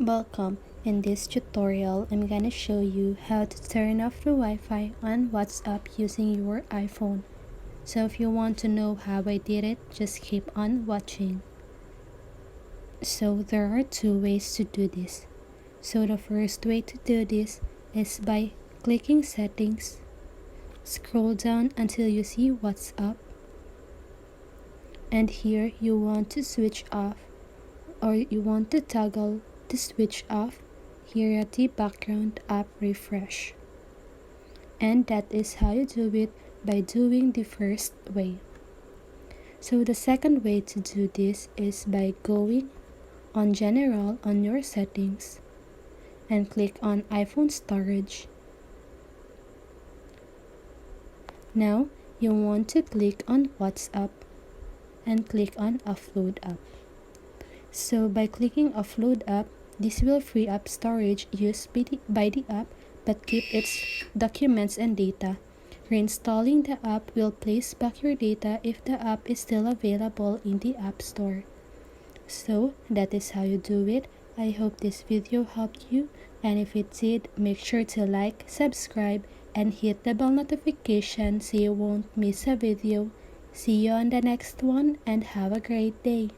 Welcome. In this tutorial, I'm gonna show you how to turn off the Wi-Fi on WhatsApp using your iPhone. So if you want to know how I did it, just keep on watching. So there are two ways to do this. So the first way to do this is by clicking Settings. Scroll down until you see WhatsApp. And here you want to switch off, or you want to toggle the switch off here at the background app refresh. And that is how you do it by doing the first way. So the second way to do this is by going on General on your settings and click on iPhone storage. Now you want to click on WhatsApp and click on Offload App. So by clicking Offload App, this will free up storage used by the app but keep its documents and data. Reinstalling the app will place back your data if the app is still available in the App Store. So that is how you do it. I hope this video helped you, and if it did, make sure to like, subscribe, and hit the bell notification so you won't miss a video. See you on the next one and have a great day.